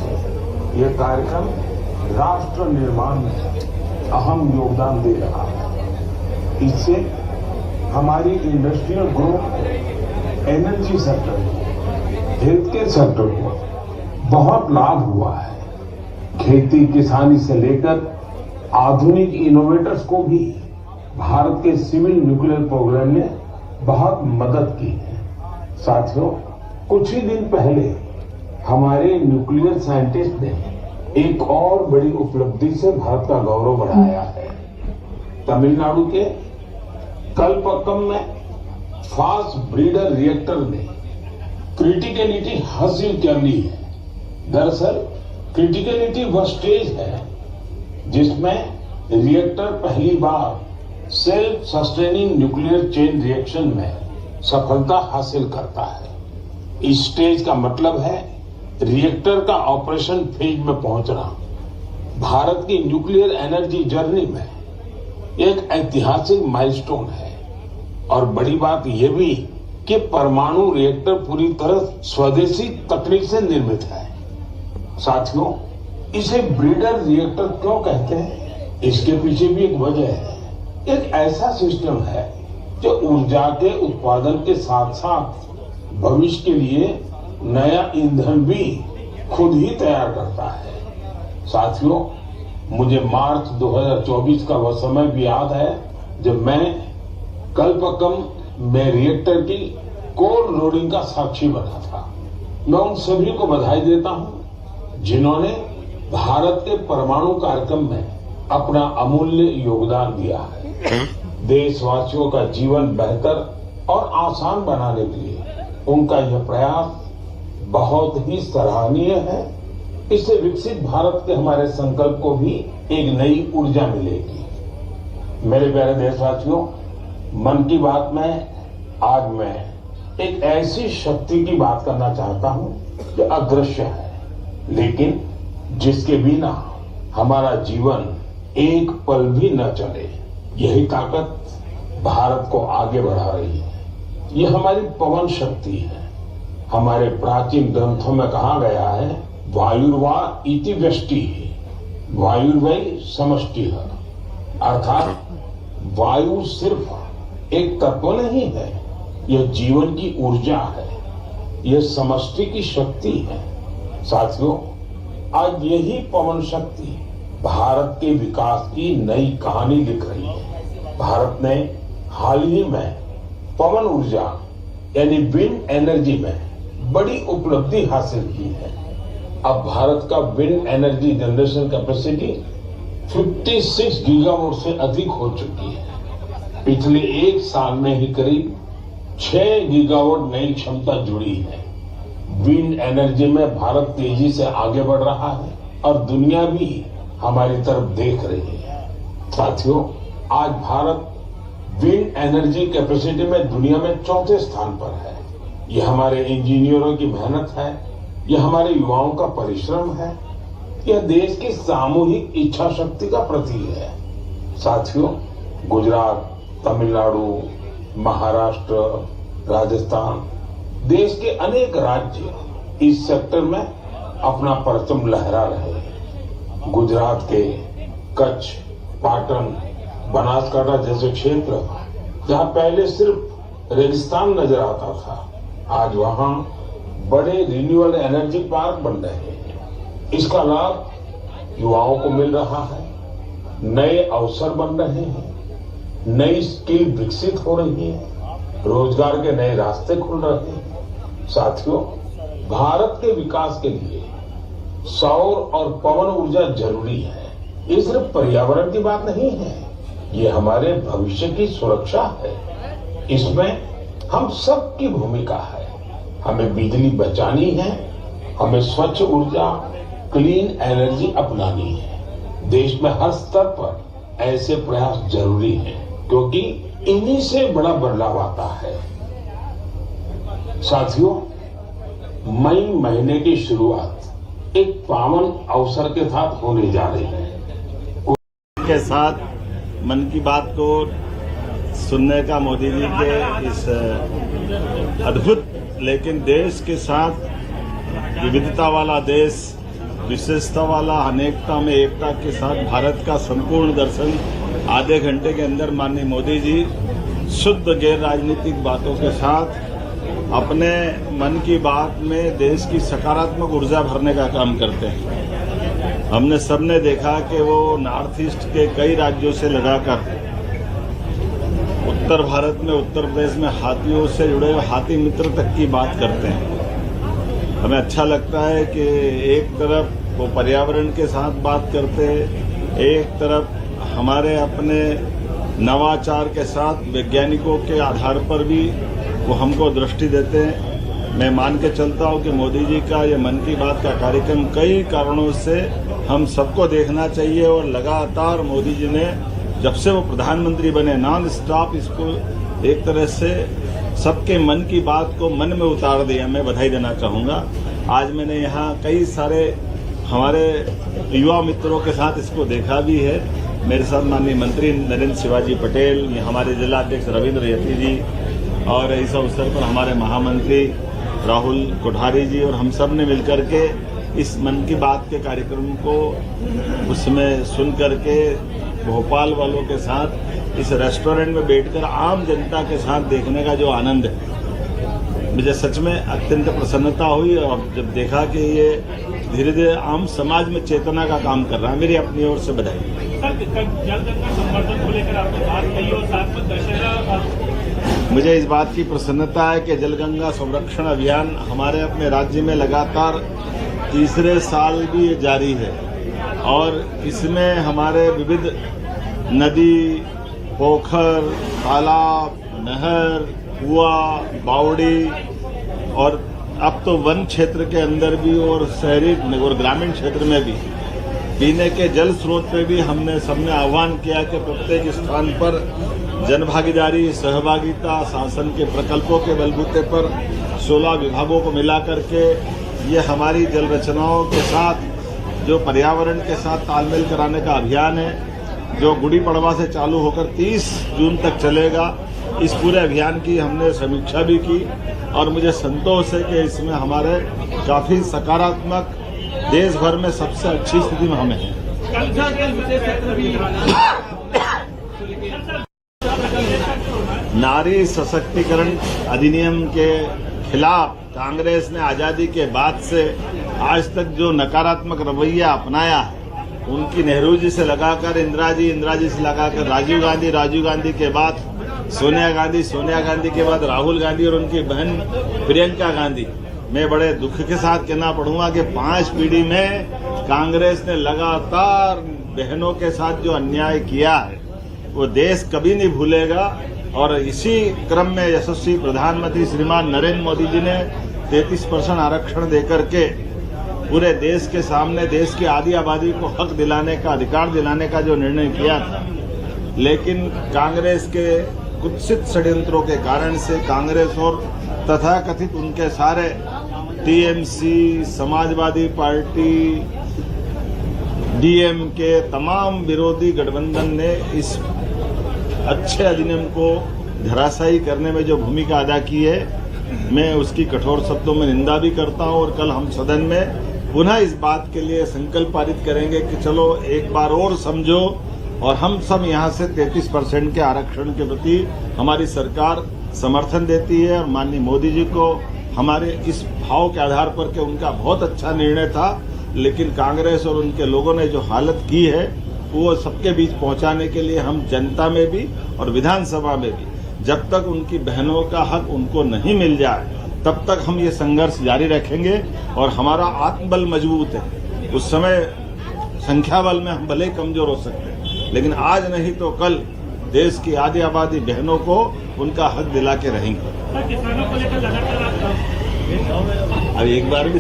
से यह कार्यक्रम राष्ट्र निर्माण में अहम योगदान दे रहा है। इससे हमारी industrial growth, energy sector, health care sector को बहुत लाभ हुआ है। खेती किसानी से लेकर आधुनिक इनोवेटर्स को भी भारत के सिविल न्यूक्लियर प्रोग्राम ने बहुत मदद की है। साथियों, कुछ ही दिन पहले हमारे न्यूक्लियर साइंटिस्ट ने एक और बड़ी उपलब्धि से भारत का गौरव बढ़ाया है। तमिलनाडु के कलपक्कम में फास्ट ब्रीडर रिएक्टर ने क्रिटिकलिटी हासिल कर ली है। दरअसल क्रिटिकलिटी वह स्टेज है जिसमें रिएक्टर पहली बार self sustaining nuclear chain reaction में सफलता हासिल करता है। इस स्टेज का मतलब है रिएक्टर का ऑपरेशन फेज में पहुंचना। भारत की न्यूक्लियर एनर्जी जर्नी में एक ऐतिहासिक माइलस्टोन है। और बड़ी बात यह भी कि परमाणु रिएक्टर पूरी तरह स्वदेशी तकनीक से निर्मित है। साथियों, इसे ब्रीडर रिएक्टर क्यों कहते हैं, इसके पीछे भी एक वजह है। एक ऐसा सिस्टम है जो ऊर्जा के उत्पादन के साथ साथ भविष्य के लिए नया ईंधन भी खुद ही तैयार करता है। साथियों, मुझे मार्च 2024 का वह समय भी याद है जब मैं कलपक्कम में रिएक्टर की कोल्ड लोडिंग का साक्षी बना था। मैं उन सभी को बधाई देता हूं जिन्होंने भारत के परमाणु कार्यक्रम में अपना अमूल्य योगदान दिया है। देशवासियों का जीवन बेहतर और आसान बनाने के लिए उनका यह प्रयास बहुत ही सराहनीय है। इससे विकसित भारत के हमारे संकल्प को भी एक नई ऊर्जा मिलेगी। मेरे प्यारे देशवासियों, मन की बात में आज मैं एक ऐसी शक्ति की बात करना चाहता हूं जो अदृश्य है, लेकिन जिसके बिना हमारा जीवन एक पल भी न चले। यही ताकत भारत को आगे बढ़ा रही है। यह हमारी पवन शक्ति है। हमारे प्राचीन ग्रंथों में कहा गया है, वायुर्वा इति व्यष्टि, वायुर्वै समष्टि, अर्थात वायु सिर्फ एक तत्व नहीं है, यह जीवन की ऊर्जा है, यह समष्टि की शक्ति है। साथियों, आज यही पवन शक्ति भारत के विकास की नई कहानी लिख रही है। भारत ने हाल ही में पवन ऊर्जा यानी विंड एनर्जी में बड़ी उपलब्धि हासिल की है। अब भारत का wind energy generation capacity 56 gigawatt से अधिक हो चुकी है। पिछले एक साल में ही करीब 6 गीगावाट नई क्षमता जुड़ी है। विंड एनर्जी में भारत तेजी से आगे बढ़ रहा है और दुनिया भी हमारी तरफ देख रही है। साथियों, आज भारत विंड एनर्जी कैपेसिटी में दुनिया में चौथे स्थान पर है। यह हमारे इंजीनियरों की मेहनत है, यह हमारे युवाओं का परिश्रम है, यह देश की सामूहिक इच्छा शक्ति का प्रतीक है। साथियों, गुजरात, तमिलनाडु, महाराष्ट्र, राजस्थान, देश के अनेक राज्य इस सेक्टर में अपना परचम लहरा रहे हैं। गुजरात के कच्छ, पाटन, बनासकांठा जैसे क्षेत्र जहां पहले सिर्फ रेगिस्तान नजर आता था, आज वहां बड़े रिन्यूएबल एनर्जी पार्क बन रहे हैं। इसका लाभ युवाओं को मिल रहा है, नए अवसर बन रहे हैं, नई स्किल विकसित हो रही है, रोजगार के नए रास्ते खुल रहे हैं। साथियों, भारत के विकास के लिए सौर और पवन ऊर्जा जरूरी है। ये सिर्फ पर्यावरण की बात नहीं है, ये हमारे भविष्य की सुरक्षा है। इसमें हम सबकी भूमिका है। हमें बिजली बचानी है, हमें स्वच्छ ऊर्जा, क्लीन एनर्जी अपनानी है। देश में हर स्तर पर ऐसे प्रयास जरूरी हैं, क्योंकि इन्हीं से बड़ा बदलाव आता है। साथियों, मई महीने की शुरुआत एक पावन अवसर के साथ होने जा रही है। के साथ मन की बात को सुनने का मोदी जी के इस अद्भुत लेकिन देश के साथ विविधता वाला देश विशेषता वाला अनेकता में एकता के साथ भारत का संपूर्ण दर्शन आधे घंटे के अंदर माननीय मोदी जी शुद्ध गैर राजनीतिक बातों के साथ अपने मन की बात में देश की सकारात्मक ऊर्जा भरने का काम करते हैं। हमने सबने देखा कि वो नॉर्थ ईस्ट के कई राज्यों से लगाकर उत्तर भारत में उत्तर प्रदेश में हाथियों से जुड़े हुए हाथी मित्र तक की बात करते हैं। हमें अच्छा लगता है कि एक तरफ वो पर्यावरण के साथ बात करते हैं, एक तरफ हमारे अपने नवाचार के साथ वैज्ञानिकों के आधार पर भी वो हमको दृष्टि देते हैं। मैं मान के चलता हूं कि मोदी जी का ये मन की बात का कार्यक्रम कई कारणों से हम सबको देखना चाहिए और लगातार मोदी जी ने जब से वो प्रधानमंत्री बने नॉन स्टॉप इसको एक तरह से सबके मन की बात को मन में उतार दिया। मैं बधाई देना चाहूँगा। आज मैंने यहाँ कई सारे हमारे युवा मित्रों के साथ इसको देखा भी है। मेरे साथ माननीय मंत्री नरेंद्र शिवाजी पटेल, हमारे जिलाध्यक्ष रविंद्र यति जी और इस अवसर पर हमारे महामंत्री राहुल कोठारी जी और हम सब ने मिलकर के इस मन की बात के कार्यक्रम को उसमें सुन करके भोपाल वालों के साथ इस रेस्टोरेंट में बैठकर आम जनता के साथ देखने का जो आनंद है, मुझे सच में अत्यंत प्रसन्नता हुई। और जब देखा कि ये धीरे धीरे आम समाज में चेतना का काम कर रहा है, मेरी अपनी ओर से बधाई। मुझे इस बात की प्रसन्नता है कि जलगंगा संरक्षण अभियान हमारे अपने राज्य में लगातार तीसरे साल भी जारी है और इसमें हमारे विविध नदी, पोखर, तालाब, नहर, कुआं, बावड़ी और अब तो वन क्षेत्र के अंदर भी और शहरी और ग्रामीण क्षेत्र में भी पीने के जल स्रोत पे भी हमने सबने आह्वान किया कि प्रत्येक स्थान पर जनभागीदारी, सहभागिता, शासन के प्रकल्पों के बलबूते पर 16 विभागों को मिला करके ये हमारी जल रचनाओं के साथ जो पर्यावरण के साथ तालमेल कराने का अभियान है, जो गुड़ी पड़वा से चालू होकर 30 जून तक चलेगा। इस पूरे अभियान की हमने समीक्षा भी की और मुझे संतोष है कि इसमें हमारे काफी सकारात्मक देश भर में सबसे अच्छी स्थिति में हमें है। नारी सशक्तिकरण अधिनियम के खिलाफ कांग्रेस ने आजादी के बाद से आज तक जो नकारात्मक रवैया अपनाया है, उनकी नेहरू जी से लगाकर इंदिरा जी से लगाकर राजीव गांधी के बाद सोनिया गांधी के बाद राहुल गांधी और उनकी बहन प्रियंका गांधी। मैं बड़े दुख के साथ कहना पड़ूंगा कि 5 पीढ़ी में कांग्रेस ने लगातार बहनों के साथ जो अन्याय किया है वो देश कभी नहीं भूलेगा। और इसी क्रम में यशस्वी प्रधानमंत्री श्रीमान नरेंद्र मोदी जी ने 33% आरक्षण देकर के पूरे देश के सामने देश की आधी आबादी को हक दिलाने का, अधिकार दिलाने का जो निर्णय किया था, लेकिन कांग्रेस के कुत्सित षड्यंत्रों के कारण से कांग्रेस और तथाकथित उनके सारे टीएमसी, समाजवादी पार्टी, डीएमके तमाम विरोधी गठबंधन ने इस अच्छे अधिनियम को धराशायी करने में जो भूमिका अदा की है, मैं उसकी कठोर शब्दों में निंदा भी करता हूं। और कल हम सदन में पुनः इस बात के लिए संकल्प पारित करेंगे कि चलो एक बार और समझो और हम सब यहां से 33% के आरक्षण के प्रति हमारी सरकार समर्थन देती है। और माननीय मोदी जी को हमारे इस भाव के आधार पर कि उनका बहुत अच्छा निर्णय था, लेकिन कांग्रेस और उनके लोगों ने जो हालत की है वो सबके बीच पहुंचाने के लिए हम जनता में भी और विधानसभा में भी जब तक उनकी बहनों का हक उनको नहीं मिल जाए तब तक हम ये संघर्ष जारी रखेंगे। और हमारा आत्मबल मजबूत है। उस समय संख्या बल में हम भले कमजोर हो सकते हैं, लेकिन आज नहीं तो कल देश की आधी आबादी बहनों को उनका हक दिला के रहेंगे। अब एक बार भी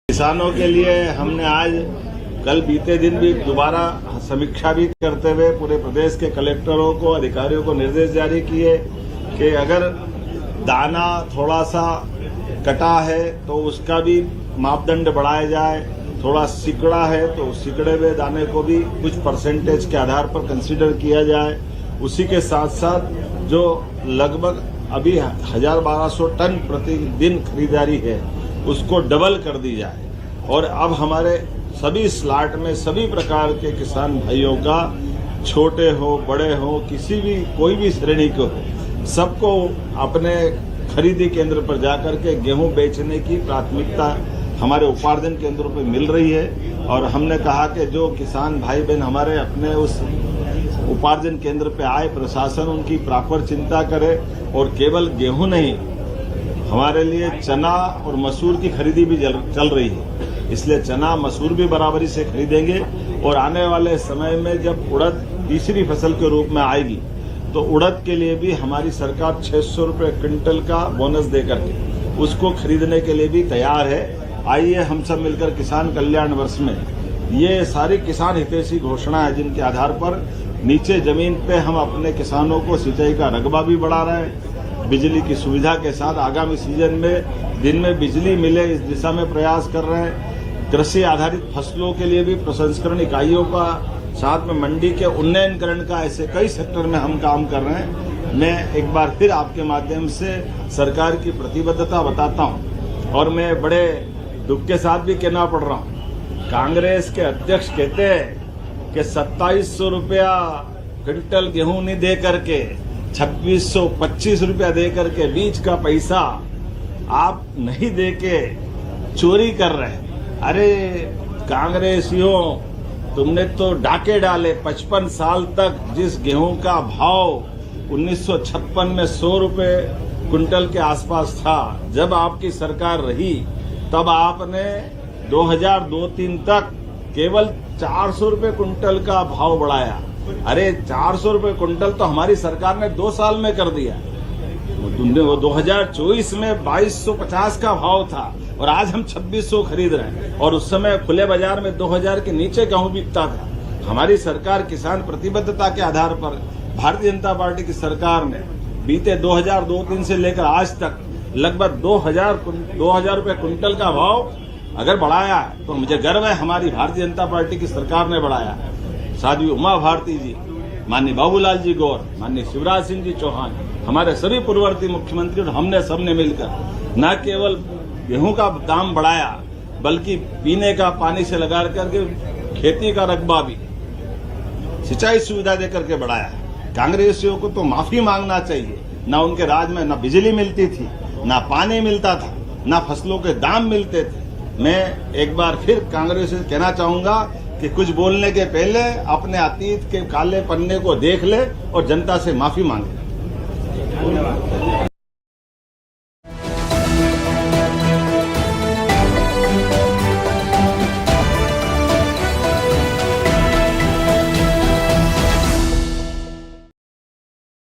किसानों के लिए हमने आज कल बीते दिन भी दोबारा समीक्षा भी करते हुए पूरे प्रदेश के कलेक्टरों को, अधिकारियों को निर्देश जारी किए कि अगर दाना थोड़ा सा कटा है तो उसका भी मापदंड बढ़ाया जाए, थोड़ा सिकड़ा है तो सिकड़े हुए दाने को भी कुछ परसेंटेज के आधार पर कंसीडर किया जाए। उसी के साथ साथ जो लगभग अभी 1200 टन प्रतिदिन खरीदारी है उसको डबल कर दी जाए। और अब हमारे सभी स्लॉट में सभी प्रकार के किसान भाइयों का, छोटे हो बड़े हो, किसी भी कोई भी श्रेणी को, सबको अपने खरीदी केंद्र पर जाकर के गेहूं बेचने की प्राथमिकता हमारे उपार्जन केंद्रों पर मिल रही है। और हमने कहा कि जो किसान भाई बहन हमारे अपने उस उपार्जन केंद्र पे आए, प्रशासन उनकी प्रॉपर चिंता करे और केवल गेहूं नहीं, हमारे लिए चना और मसूर की खरीदी भी चल रही है। इसलिए चना मसूर भी बराबरी से खरीदेंगे और आने वाले समय में जब उड़द तीसरी फसल के रूप में आएगी तो उड़द के लिए भी हमारी सरकार 600 रुपये क्विंटल का बोनस देकर के उसको खरीदने के लिए भी तैयार है। आइए हम सब मिलकर किसान कल्याण वर्ष में ये सारी किसान हितैषी घोषणा है जिनके आधार पर नीचे जमीन पे हम अपने किसानों को सिंचाई का रकबा भी बढ़ा रहे हैं, बिजली की सुविधा के साथ आगामी सीजन में दिन में बिजली मिले इस दिशा में प्रयास कर रहे हैं। कृषि आधारित फसलों के लिए भी प्रसंस्करण इकाइयों का, साथ में मंडी के उन्नयनकरण का, ऐसे कई सेक्टर में हम काम कर रहे हैं। मैं एक बार फिर आपके माध्यम से सरकार की प्रतिबद्धता बताता हूं और मैं बड़े दुख के साथ भी कहना पड़ रहा हूं। कांग्रेस के अध्यक्ष कहते हैं कि 2700 रुपया क्विंटल गेहूं नहीं दे करके 2625 रुपया दे करके बीज का पैसा आप नहीं दे के चोरी कर रहे हैं। अरे कांग्रेसियों, तुमने तो डाके डाले। 55 साल तक जिस गेहूं का भाव 1956 में 100 रुपये क्विंटल के आसपास था, जब आपकी सरकार रही तब आपने 2002-03 तक केवल 400 रुपये क्विंटल का भाव बढ़ाया। अरे 400 रुपये क्विंटल तो हमारी सरकार ने 2 साल में कर दिया। वो 2024 में 2250 का भाव था और आज हम 2600 खरीद रहे हैं और उस समय खुले बाजार में 2000 के नीचे गेहूं बिकता था। हमारी सरकार किसान प्रतिबद्धता के आधार पर भारतीय जनता पार्टी की सरकार ने बीते 2002-03 से लेकर आज तक लगभग 2000 रुपये क्विंटल का भाव अगर बढ़ाया है तो मुझे गर्व है हमारी भारतीय जनता पार्टी की सरकार ने बढ़ाया। साध्वी उमा भारती जी, माननीय बाबूलाल जी गौर, माननीय शिवराज सिंह जी चौहान, हमारे सभी पूर्ववर्ती मुख्यमंत्री और हमने सबने मिलकर न केवल गेहूं का दाम बढ़ाया बल्कि पीने का पानी से लगा करके खेती का रकबा भी सिंचाई सुविधा देकर के बढ़ाया। कांग्रेसियों को तो माफी मांगना चाहिए। न उनके राज में न बिजली मिलती थी, न पानी मिलता था, न फसलों के दाम मिलते थे। मैं एक बार फिर कांग्रेस से कहना चाहूंगा कि कुछ बोलने के पहले अपने अतीत के काले पन्ने को देख ले और जनता से माफी मांगे।